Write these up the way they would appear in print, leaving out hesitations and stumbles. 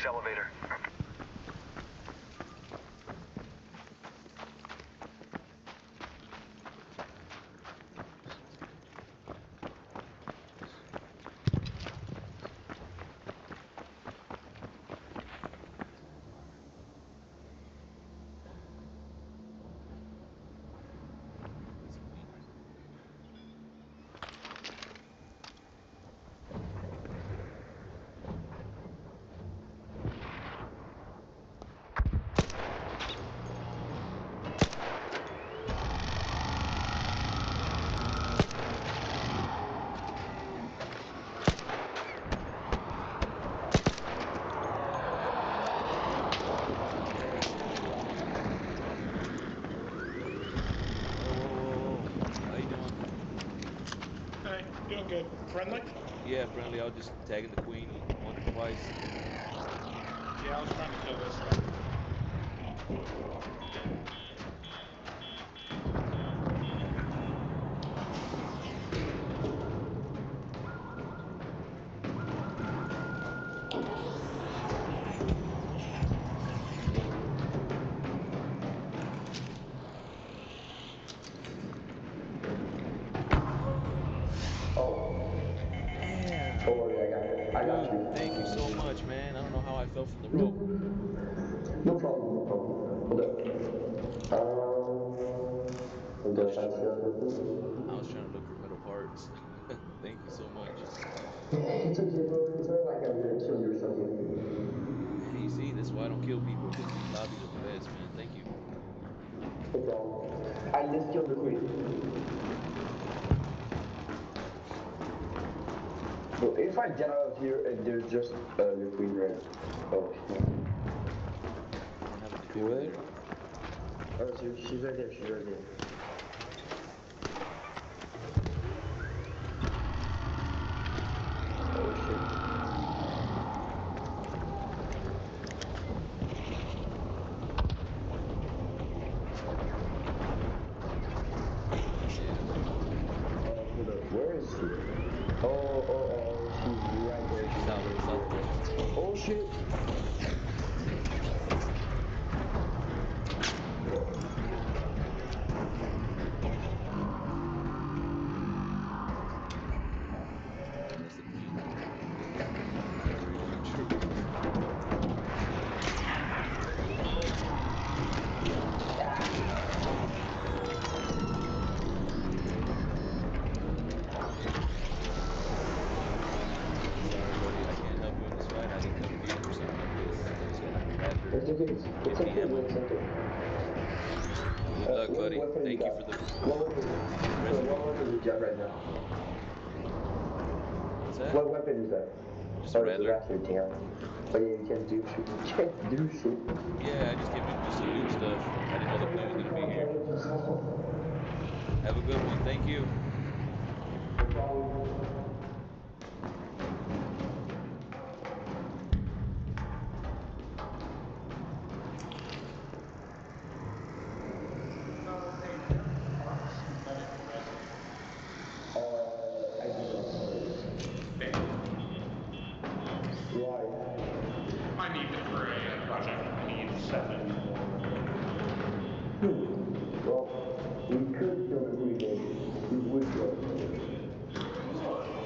this elevator. Doing good. Friendly? Yeah, friendly. I was just tagging the queen once or twice. Yeah, I was trying to kill this thing. Yeah. Don't worry, I got Dude, you. thank you so much, man. I don't know how I fell from the No, rope. no problem, no problem. Hold up. I'm just trying to see I was trying to look for metal parts. Thank you so much. It's okay, bro. It's not like I'm gonna kill you or something. Hey, you see, this is why I don't kill people, because these lobbies are the best, man. Thank you. No problem. I just killed the queen. So if I get out of here and there's just the queen right. Oh, You don't have a defibrillator? oh, she's right there. She's right there. Oh shit. Hold up. Where is she? Oh, she's right there. She's Southwest. Oh shit. That's the queen. True. Sorry, buddy. I can't help you in this fight. I didn't come to you for something like this. I just got after It's okay. It's empty okay. ammo. It's okay. Good luck, What buddy. weapon Thank you got? for the What weapon do you got right now? What's that? What weapon is that? Just a Rattler. Rattler, damn. But yeah, you can't do shit. You can't do shit. Yeah, I just came in just to loot stuff. I didn't know the queen was gonna be here. Have a good one. Thank you. No problem. I do not. Why? I need them for a project. I need 7. Well, we could kill the queen, we would kill her.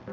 It's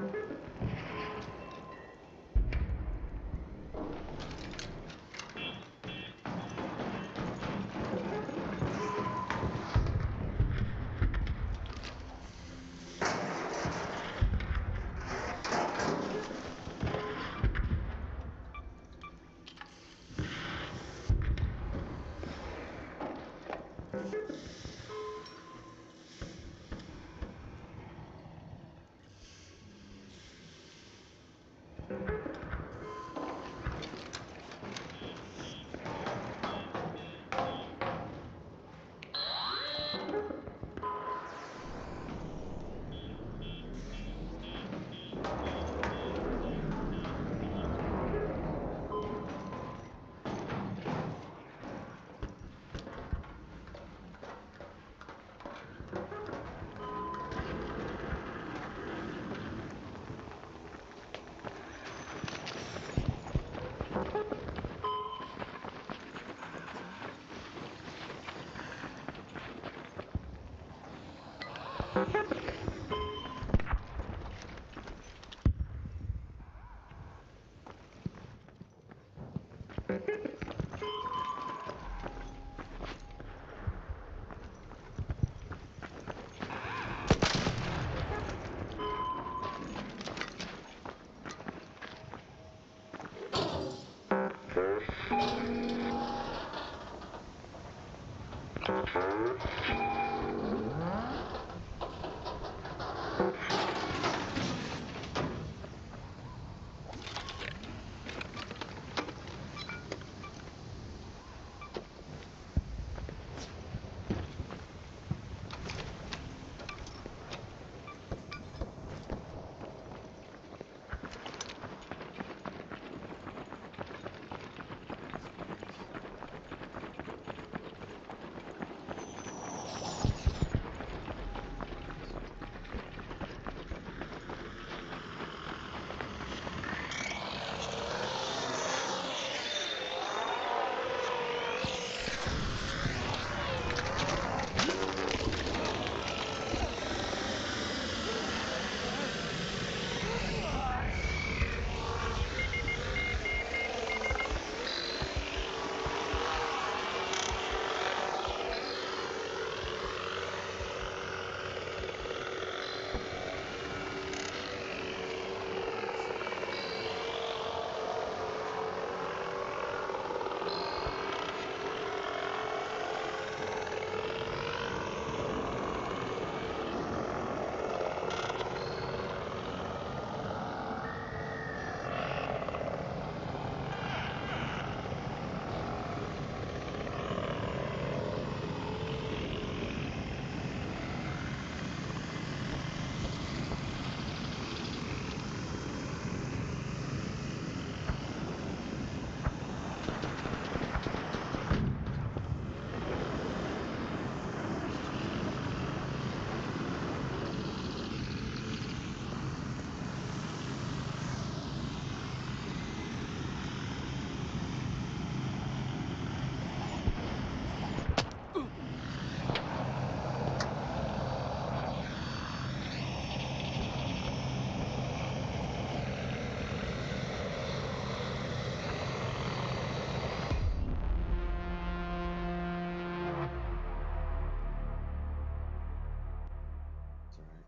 alright.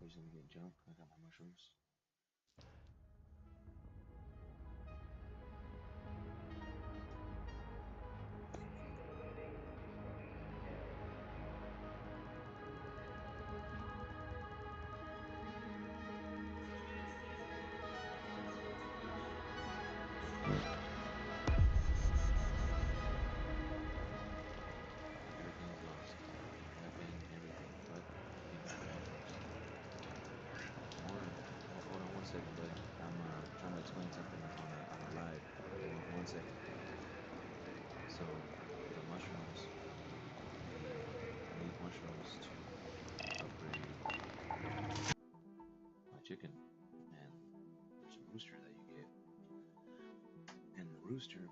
We're just gonna get junk. I got my mushrooms. Everything's lost. Weapon, everything, but we got mushrooms. Hold on one second, buddy. I'm trying to explain something on a live. One second. So the mushrooms, I need mushrooms to upgrade my chicken, and there's a rooster that you get, and the rooster,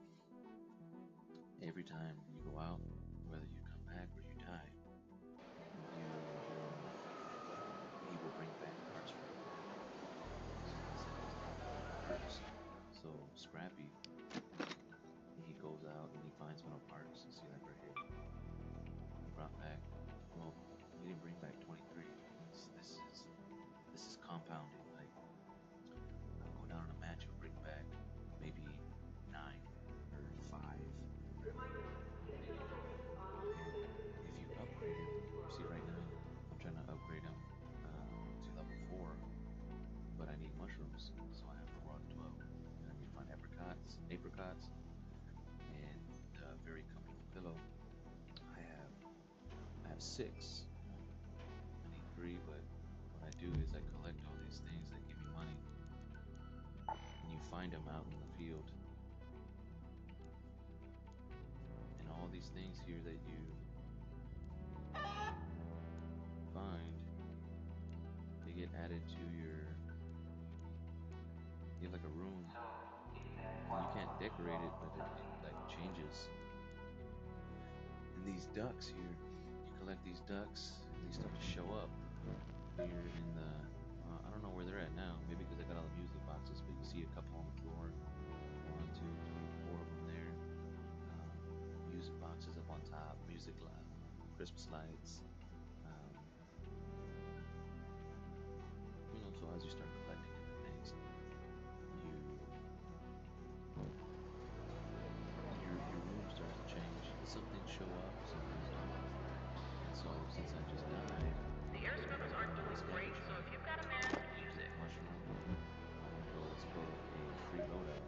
every time you go out, whether you come back or you die, you he will bring back parts for you. Scrappy, he goes out and he finds metal parts. See, like right here, he brought back. Well, he didn't bring back 23. This is compounding. Like I'll go down on a match, he'll bring back maybe 9 or 5. And if you upgrade him, see right now, I'm trying to upgrade him to level 4, but I need mushrooms, so I have 4 out of 12. And I need to find apricots, and a very comfortable pillow. I have 6. I need 3, but what I do is I collect all these things that give me money, and you find them out in the field. And all these things here that you find, they get added to your. You have like a room, and you can't decorate it, but it like changes. And these ducks here, you collect these ducks, and they start to show up here in the. I don't know where they're at now. Maybe because I got all the music boxes, but you see a couple on the floor. 1, 2, 3, 4 of them there. Music boxes up on top. Christmas lights. So as you start collecting different things, your room starts to change. Some things show up, some things don't. And so since I just died, The air scrubbers aren't doing great, so if you've got a mask, use it. mushroom, I'm gonna go explore a free loadout.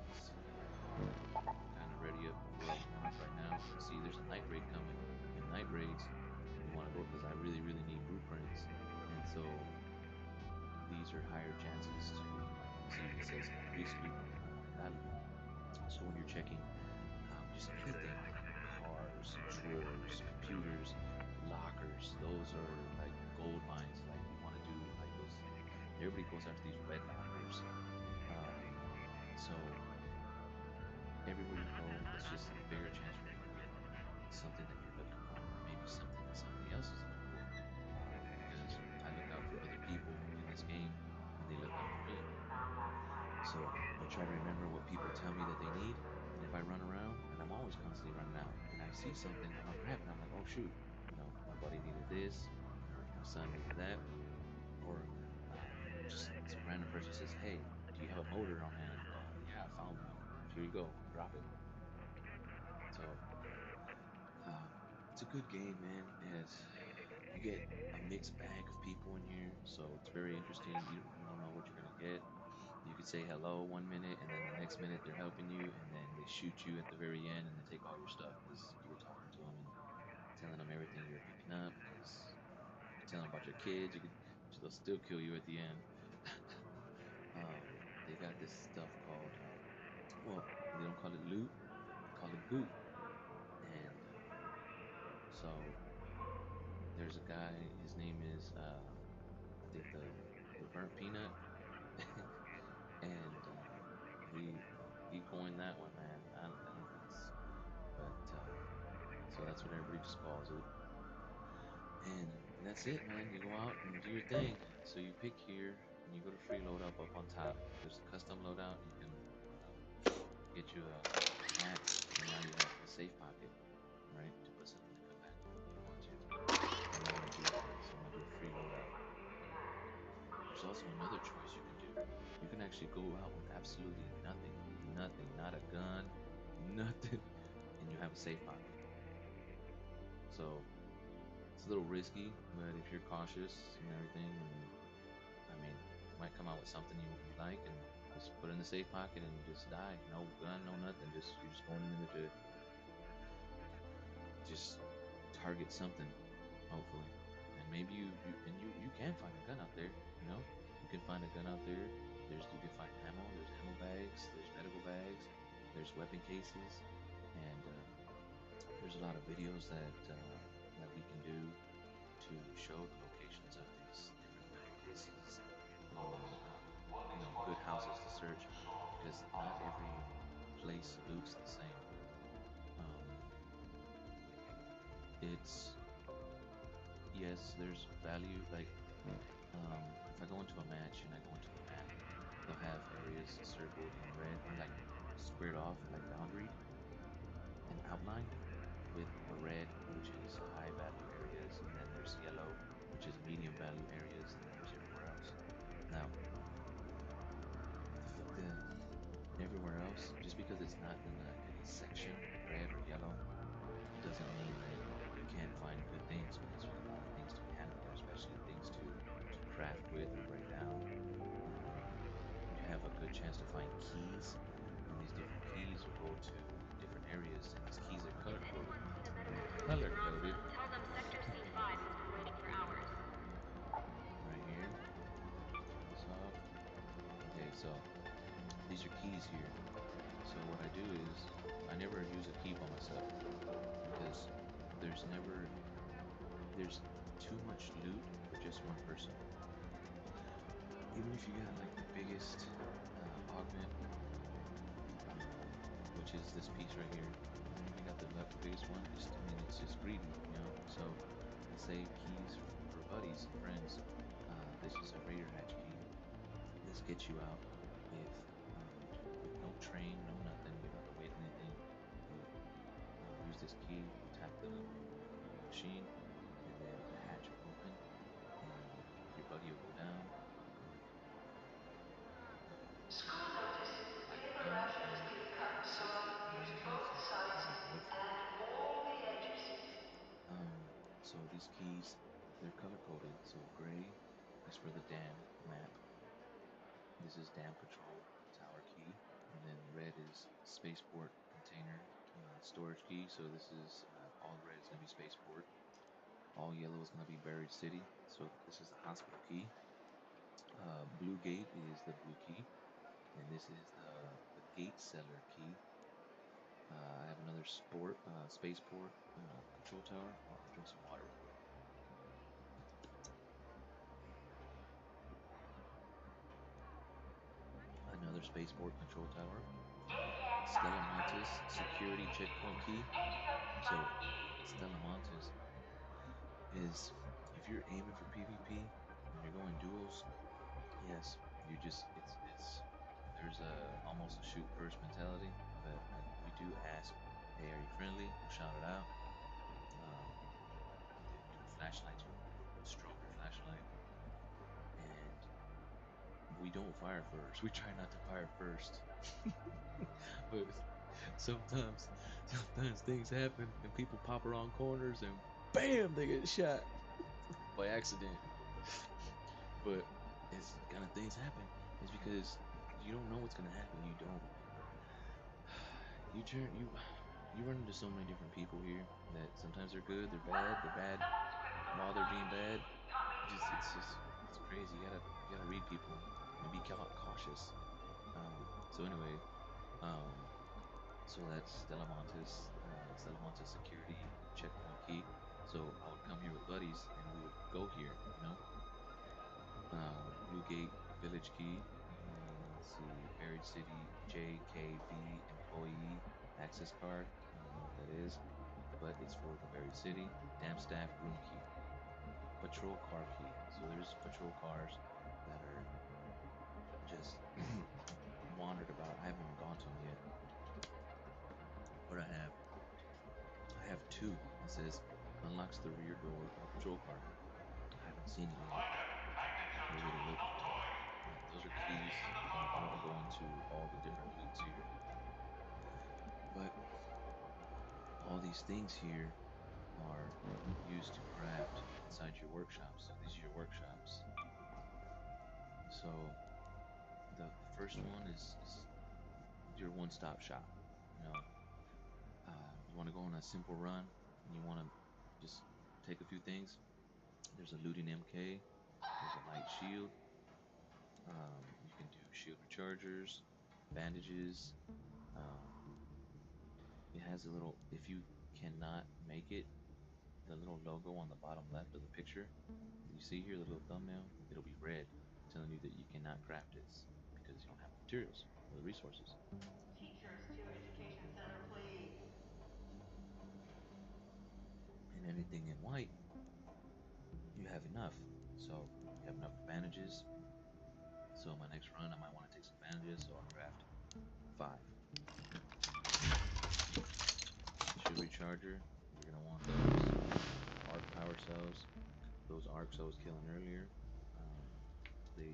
It's kind of ready up for what I want right now. See, there's a night raid coming. And night raids, you want to go because I really, really need blueprints. And so these are higher chances to see. It says increase loot value. So when you're checking just anything like cars, drawers, computers, lockers, those are like gold mines. Like you want to do like those. Everybody goes after these red lockers. So everywhere you go, it's just a bigger chance for you to get something that you're looking for, or maybe something that somebody else is looking for. Because I look out for other people in this game, and they look out for me. So I try to remember what people tell me that they need, and if I run around, and I'm always constantly running out, and I see something and I'll grab it, I'm like, oh shoot, my buddy needed this, or my son needed that, or just some random person says, hey, do you have a motor on hand? Yeah, I found one. Here you go, drop it. So it's a good game, man. You get a mixed bag of people in here, so it's very interesting. You don't know what you're gonna get. You could say hello 1 minute, and then the next minute they're helping you, and then they shoot you at the very end, and they take all your stuff because you were talking to them and telling them everything you were picking up. Because you tell them about your kids, they'll still kill you at the end. They got this stuff called, well, they don't call it loot, they call it goop, and so there's a guy. His name is, I think the burnt peanut, and he coined that one, man. I don't know, but so that's what everybody just calls it. And that's it, man. You go out and do your thing. So you pick here, and you go to free loadout up on top. There's a custom loadout. You can get you a match, and now you have a safe pocket, right, to put something to come back if you want to. I'm not gonna do that, so I'm gonna do free loadout. There's also another choice you can do. You can actually go out with absolutely nothing, not a gun, nothing, and you have a safe pocket. So it's a little risky, but if you're cautious and everything, and I mean, you might come out with something you like, and just put it in the safe pocket and just die. No gun, no nothing. You're just going in there to just target something, hopefully. And maybe you can find a gun out there. You can find a gun out there. You can find ammo. There's ammo bags. There's medical bags. There's weapon cases, and there's a lot of videos that we can do to show the locations of these different weapon cases and good houses to search, because not every place looks the same. It's yes, there's value. Like if I go into a match and I go into the map, they'll have areas circled in red or like squared off, like boundaried and outlined with a red, which is high value areas, and then there's yellow, which is medium value areas, and then there's everywhere else. Now, everywhere else, just because it's not in a section, red or yellow, doesn't mean that you can't find good things because there's a lot of things to be had up there, especially things to craft with or break down. You have a good chance to find keys, and these different keys will go to different areas, and these keys are color If coded. anyone sees a And message color from coded Roswell, tell them Sector C5 has been waiting for hours. right here. Turn this off. Okay, so these are keys here. So what I do is I never use a key by myself because there's never there's too much loot for just one person. Even if you got like the biggest augment, which is this piece right here. Even if you got the biggest one, just I mean it's just greedy, you know. So I save keys for buddies and friends. This is a Raider Hatch key. This gets you out with no train, no nothing. You don't have to wait anything. You use this key, tap the machine, and then the hatch will open, and your buddy will go down. School notice. Paper rations being cut so I can use both sides and all the edges. So these keys, they're color coded. So gray is for the dam map. This is dam patrol tower key, and then red is spaceport container storage key. So this is all red is gonna be spaceport. All yellow is gonna be buried city. So this is the hospital key. Blue gate is the blue key, and this is the gate seller key. I have another spaceport control tower. I'll drink some water real quick. Another spaceport control tower. Stella Montes security checkpoint key. So Stella Montes is if you're aiming for PvP and you're going duels, yes, you just it's there's a almost a shoot first mentality, but we do ask, hey, are you friendly? We'll shout it out. The flashlights will strobe your flashlight, and we don't fire first. We try not to fire first, but sometimes things happen and people pop around corners and bam, they get shot by accident. But it's kind of things happen. It's because you don't know what's gonna happen. You don't. You run into so many different people here that sometimes they're good, they're bad, they're bad. While they're being bad, it's crazy. You gotta read people and be cautious. So anyway, um, so that's Stella Montes security checkpoint key. So I would come here with buddies and we would go here, you know. Blue Gate Village Key. Let's see, Buried City JKV Employee Access Card. I don't know what that is, but it's for the Buried City. Dam Staff Room Key. Patrol Car Key. So there's patrol cars that are just wandered about. I haven't even gone to them yet. What I have two. It says unlocks the rear door of a patrol car. I haven't seen it yet. Maybe to look for it. Those are keys. I won't go into all the different loots here, but all these things here are used to craft inside your workshops. So these are your workshops. So the first one is your one-stop shop. You know, you want to go on a simple run and you want to just take a few things. There's a looting MK. There's a light shield. You can do shield rechargers, bandages. Um, it has a little. If you cannot make it, the little logo on the bottom left of the picture, you see here the little thumbnail, it'll be red, telling you that you cannot craft this because you don't have the materials or the resources. Teachers to Education Center, please. And anything in white, you have enough. So you have enough for bandages, So my next run, I might want to take some bandages, so I'll craft 5. Shield recharger, you're gonna want those arc power cells. Those arc cells killing earlier.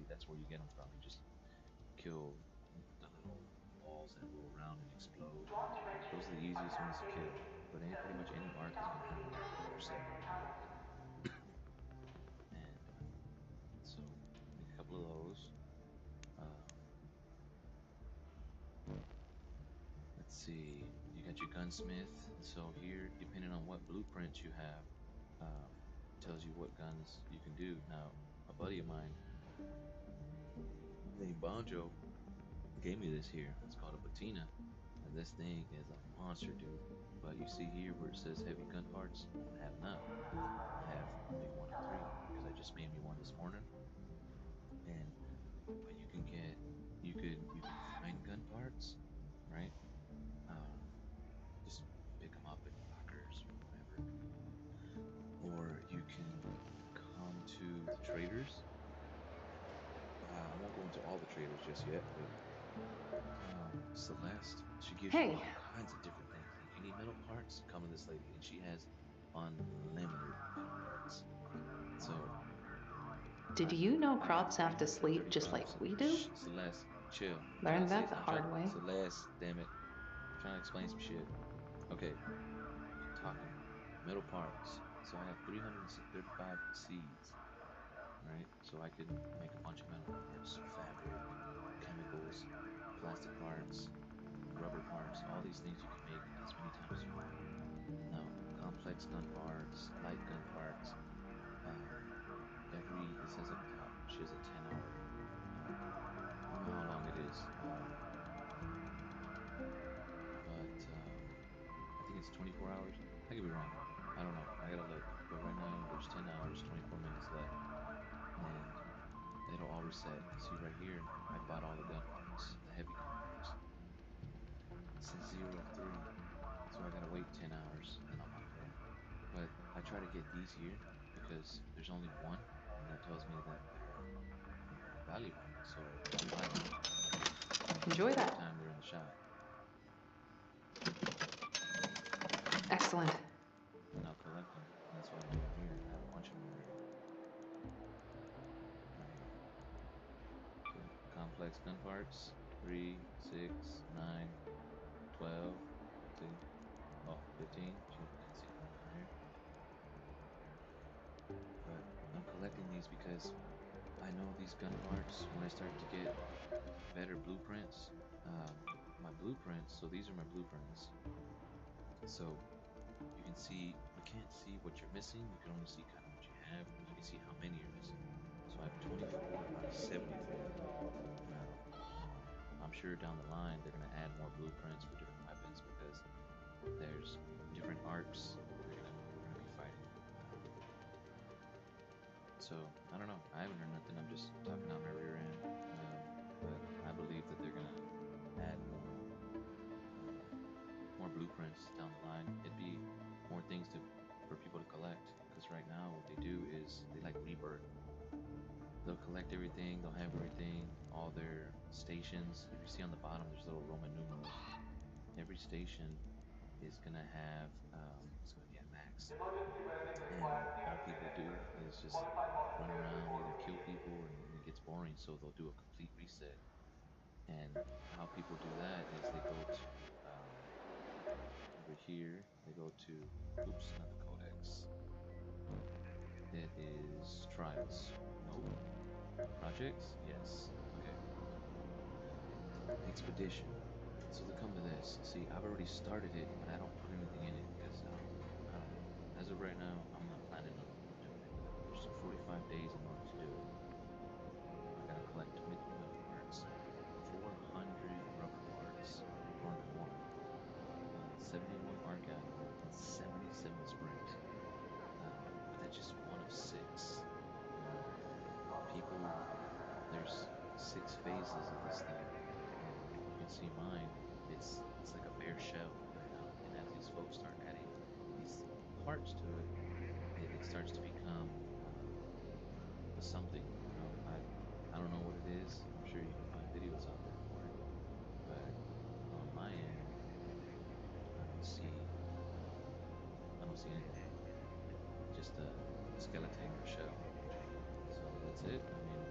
That's where you get them from. You just kill the little balls that roll around and explode. Those are the easiest ones to kill. But pretty much any arc is gonna have a power cell. And so make a couple of those. Let's see, you got your gunsmith. So here, depending on what blueprints you have, tells you what guns you can do. Now, a buddy of mine named Bonjo gave me this here. It's called a patina, and this thing is a monster, dude. But you see here where it says heavy gun parts, I don't have none. I have only 1 of 3 because I just made me one this morning. And but you can find gun parts, right? Just pick them up in lockers or whatever. Or you can come to the traders. I won't go into all the traders just yet, but Celeste, she gives you all kinds of different things. If you need metal parts, come to this lady, and she has unlimited metal parts. So, Did you know crops have to sleep just like we do? Celeste, chill. Learned that the hard way. Celeste, damn it. I'm trying to explain some shit. Okay, talking metal parts. So I have 335 seeds, right? So I could make a bunch of metal parts, fabric, chemicals, plastic parts, rubber parts, all these things you can make as many times as you want. Now, complex gun parts, light gun parts, it says up top, she has a 10-hour, I don't know how long it is, but I think it's 24 hours. I could be wrong. I don't know. I gotta look. But right now, there's 10 hours, 24 minutes left. And it'll all reset. See right here, I bought all the gun parts, the heavy gun parts. It says 0 of 3. So I gotta wait 10 hours, and I'm up there. But I try to get these here because there's only one, and that tells me that they're valuable. So I'm buying them. Enjoy that. Every time they're in the shop. Excellent. And I'll collect them. And that's what I'm doing here. I have a bunch of them already. Right here. So, complex gun parts. 3, 6, 9, 12. See? Oh, 15. You can see one down there. But I'm collecting these because I know these gun parts, when I start to get better blueprints, my blueprints, so these are my blueprints. So you can see, you can't see what you're missing, you can only see kind of what you have, and you can see how many you're missing. So I have 24 out of 74. Now, I'm sure down the line they're going to add more blueprints for different weapons because there's different arcs we're gonna be fighting. So I don't know. I haven't heard nothing. I'm just talking out my rear end. But I believe that they're gonna add more blueprints down the line. It'd be more things for people to collect. Because right now, what they do is they like rebirth. They'll collect everything. They'll have everything. All their stations. If you see on the bottom, there's little Roman numerals. Every station is gonna have. It's gonna be at max. And all people do is just run around, either kill people, or it gets boring. So they'll do a complete reset. And how people do that is they go to over here. They go to, oops, not the codex. It is trials. Nope. Projects? Yes. Okay. Expedition. So they come to this. See, I've already started it, but I don't put anything in it because I don't know. As of right now, I'm not planning on doing it. There's 45 days in order to do it. I gotta collect 23 metal parts, 400 rubber parts, 401, 71 arc ammo, and 77 springs. But that's just one of 6. People, there's 6 phases of this thing. You can see mine. It's like a bare shell right now. And as these folks start adding these parts to it, it starts to become something. You know, I don't know what it is. I'm sure you can find videos out there for it. But on my end, I don't see I don't see anything. Just a skeleton or shell. So that's it. I mean,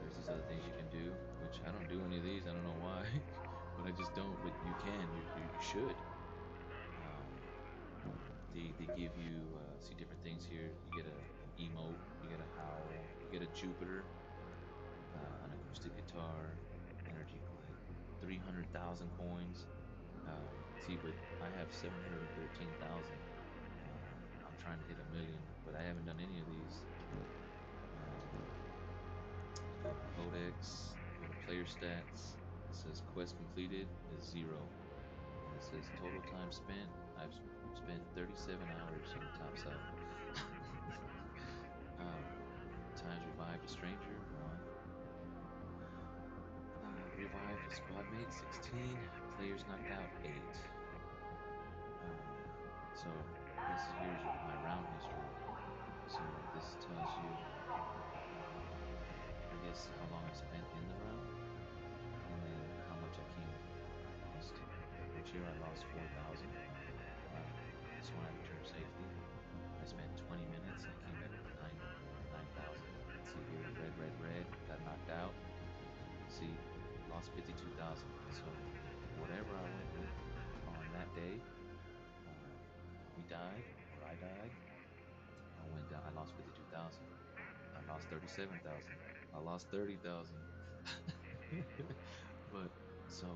there's these other things you can do, which I don't do any of these. I don't know why, but I just don't. But you can. You should. They give you see different things here. You get an emote. You get a howl. You get a Jupiter, an acoustic guitar, energy clip, 300,000 coins. See, but I have 713,000. I'm trying to hit 1,000,000, but I haven't done any of these. Go to Codex, go to player stats. It says quest completed is 0. And it says total time spent. I've spent 37 hours on the top side. Times revived a stranger, 1. Revived a squad mate, 16. Players knocked out, 8. So this here's my round history. So this tells you, I guess, how long I spent in the round, and then how much I came lost. Which here I lost 4,000. This one I returned safely. I spent 20 minutes. I came back with 9,000. See here, red, got knocked out. See, lost 52,000. So whatever I went with on that day, we died, or I died, I went down, I lost 52,000. I lost 37,000. I lost 30,000. But, so,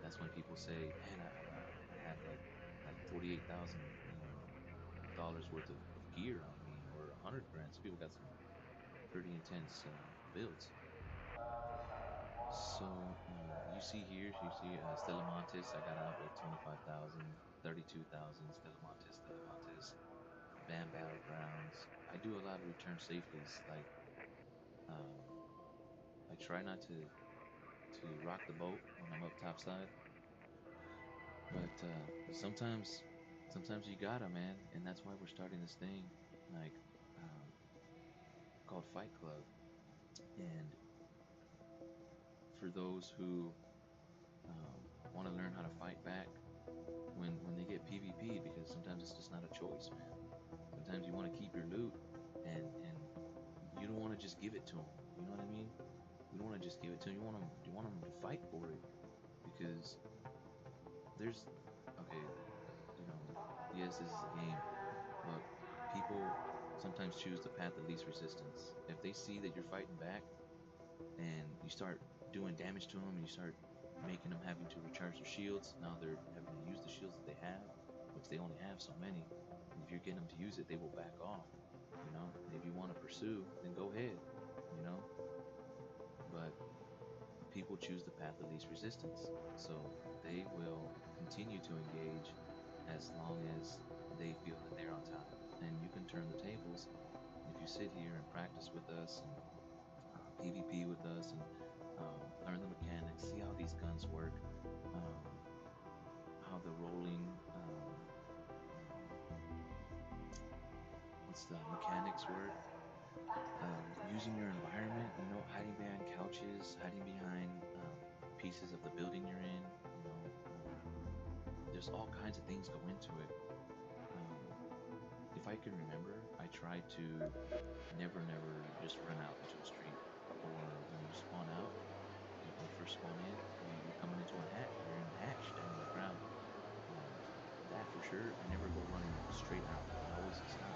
that's when people say, man, I had like 48,000, dollars worth of gear on me, or 100 grand. So people got some pretty intense builds. So, you see here, you see Stellamontis, I got out with 25,000, 32,000, Stellamontis, Bam Battlegrounds. I do a lot of return safeties, like, I try not to rock the boat when I'm up topside, but sometimes you gotta, man, and that's why we're starting this thing, like, called Fight Club. And for those who want to learn how to fight back when they get PvP, because sometimes it's just not a choice, man. Sometimes you want to keep your loot, and you don't want to just give it to them. You know what I mean? You don't want to just give it to them. You want them to fight for it, because there's, okay, yes, this is a game, but people sometimes choose the path of least resistance. If they see that you're fighting back, and you start doing damage to them, and you start making them having to recharge their shields, now they're having to use the shields that they have, which they only have so many. And if you're getting them to use it, they will back off. And if you want to pursue, then go ahead. But people choose the path of least resistance, so they will continue to engage as long as they feel that they're on top. And you can turn the tables if you sit here and practice with us, and PvP with us, and learn the mechanics, see how these guns work, how the rolling, what's the mechanics work, using your environment, hiding behind couches, hiding behind pieces of the building you're in, there's all kinds of things go into it. If I can remember, I try to never just run out into a street, or when you spawn out, when you first spawn in, you're coming into a hatch, you're in a hatch down on the ground. That for sure, I never go running straight out. I always stop.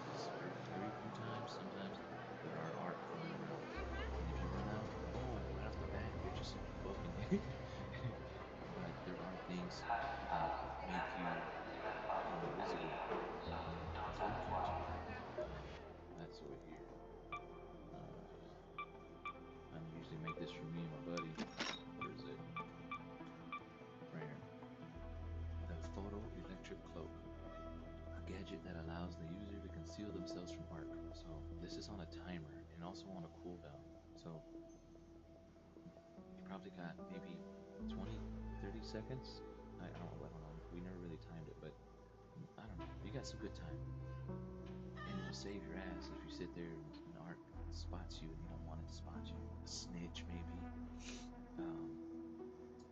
Because very few times, sometimes there are arc flying around, and if you run out, boom, right off the bat, you're just booking it. But there are things that make you invisible. Cloak catching. That's over here. I usually make this for me and my buddy. Where is it? Right here. The photoelectric cloak. A gadget that allows the user to conceal themselves from arc. So this is on a timer, and also on a cooldown. So you probably got maybe 20, 30 seconds. I don't know. We never really timed it, but I don't know. You got some good time, and it'll save your ass if you sit there and arc spots you and you don't want it to spot you. A snitch, maybe.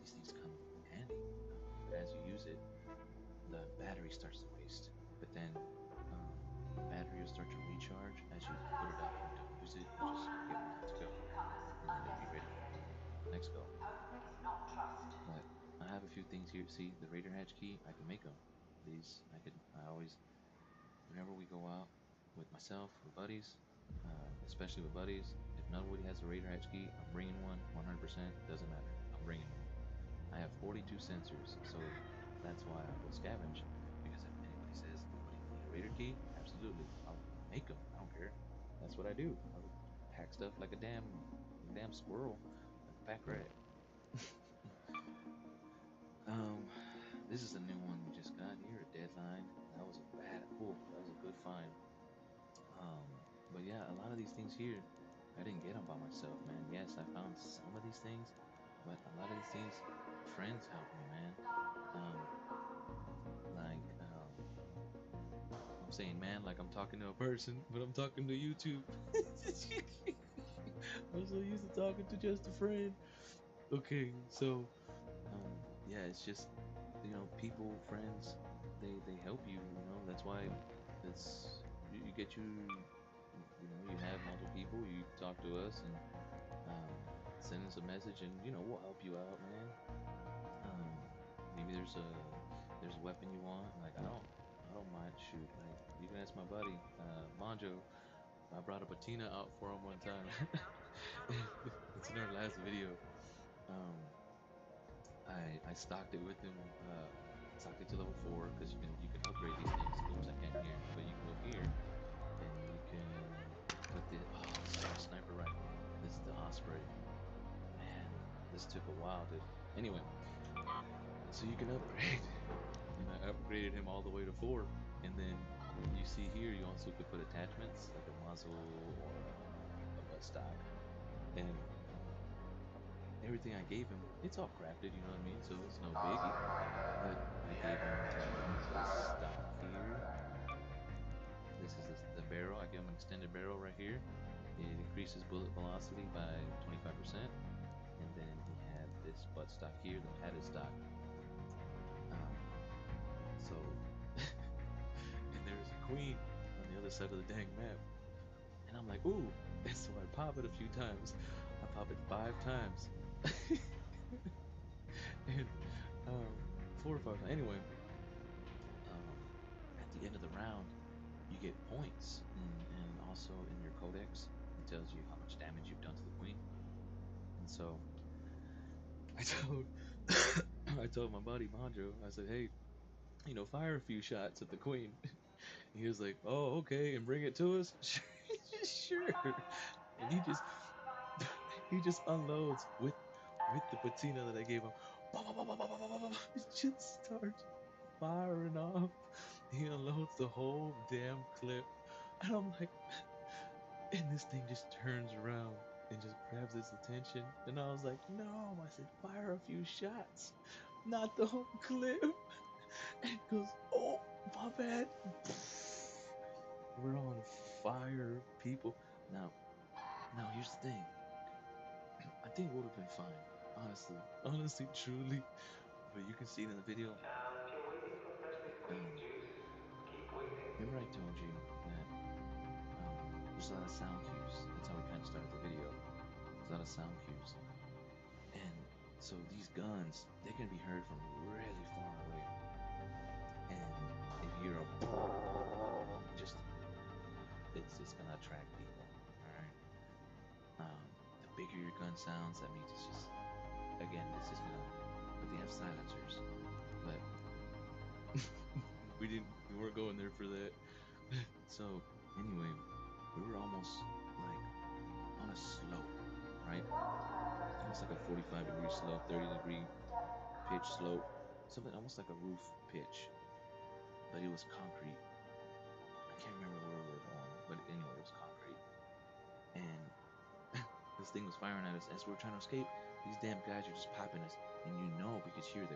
These things come in handy. But as you use it, the battery starts to waste. But then the battery will start to recharge as you put it up and don't use it. You just get one to go, and then it'll be ready for the next go. But I have a few things here. See the Raider Hatch key? I can make them. These I always, whenever we go out with myself, with buddies, especially with buddies, if nobody has a Raider Hatch key, I'm bringing one. 100%, doesn't matter. I'm bringing one. I have 42 sensors, so that's why I will scavenge. Because if anybody says, "What do you need a Raider key?" Absolutely, I'll make them. I don't care. That's what I do. I pack stuff like a damn squirrel, like a pack rat. This is a new one we just got here, a Deadline. That was that was a good find. But yeah, a lot of these things here, I didn't get them by myself, man. Yes, I found some of these things, but a lot of these things, friends helped me, man. I'm saying, man, like I'm talking to a person, but I'm talking to YouTube. I'm so used to talking to just a friend. Okay, so yeah, it's just, people, friends, they help you, that's why it's you get you have multiple people, you talk to us and send us a message, and we'll help you out, man. Maybe there's a weapon you want, like I don't mind. Shoot, like you can ask my buddy Monjo. I brought a patina out for him one time. It's in our last video. I stocked it with him. Stocked it to level 4 because you can upgrade these things. Oops, I can't hear, but you can go here and you can put the sniper rifle. This is the Osprey. Man, this took a while, dude. Anyway, so you can upgrade, and I upgraded him all the way to 4. And then you see here, you also could put attachments like a muzzle or a buttstock, and everything I gave him, it's all crafted, you know what I mean? So it's no biggie. But I gave him this stock here. This is the barrel. I gave him an extended barrel right here. It increases bullet velocity by 25%. And then he had this buttstock here, the padded stock. And there's a queen on the other side of the dang map. And I'm like, ooh. And so I pop it a few times. I pop it 5 times. And 4 or 5 times. Anyway, at the end of the round, you get points, and also in your codex, it tells you how much damage you've done to the queen. And so I told my buddy Monjo, I said, hey, fire a few shots at the queen. He was like, oh, okay, and bring it to us. Sure. And he just unloads with the patina that I gave him. It just starts firing off. He unloads the whole damn clip, and I'm like, and this thing just turns around and just grabs its attention. And I was like, no. I said, fire a few shots, not the whole clip. And it goes, oh, my bad. We're on fire, people. Now here's the thing. I think it would have been fine, honestly, truly. But you can see it in the video. Remember I told you that there's a lot of sound cues. That's how we kind of started the video. There's a lot of sound cues. And so these guns, they can be heard from really far away. And if you hear it's gonna attract people. Alright? The bigger your gun sounds, that means it's just, again, this is gonna, but they have silencers. But we weren't going there for that. So anyway, we were almost like on a slope, right? Almost like a 45-degree slope, 30-degree pitch slope, something almost like a roof pitch, but it was concrete. I can't remember where we were going, but anyway, it was concrete. And this thing was firing at us as we were trying to escape. These damn guys are just popping us, and you can hear the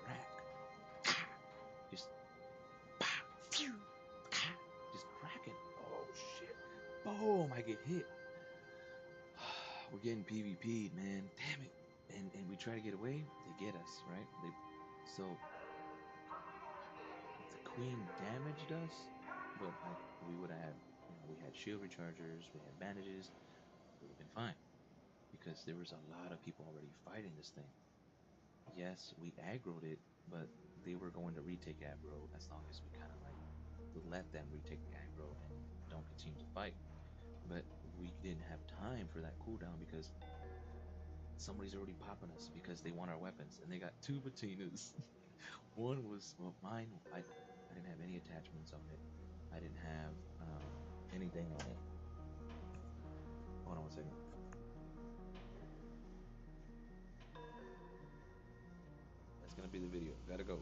crack. Just cracking. Oh shit. boom, I get hit. We're getting PvP'd, man. Damn it. And we try to get away, they get us, right? So the queen damaged us, but like we would have had, we had shield rechargers, we had bandages, we would have been fine because there was a lot of people already fighting this thing. Yes, we aggroed it, but they were going to retake aggro as long as we kind of like let them retake the aggro and don't continue to fight. But we didn't have time for that cooldown because somebody's already popping us because they want our weapons and they got two patinas. One was, well, mine. I didn't have any attachments on it. I didn't have anything on it. Hold on one second. That's gonna be the video. Gotta go.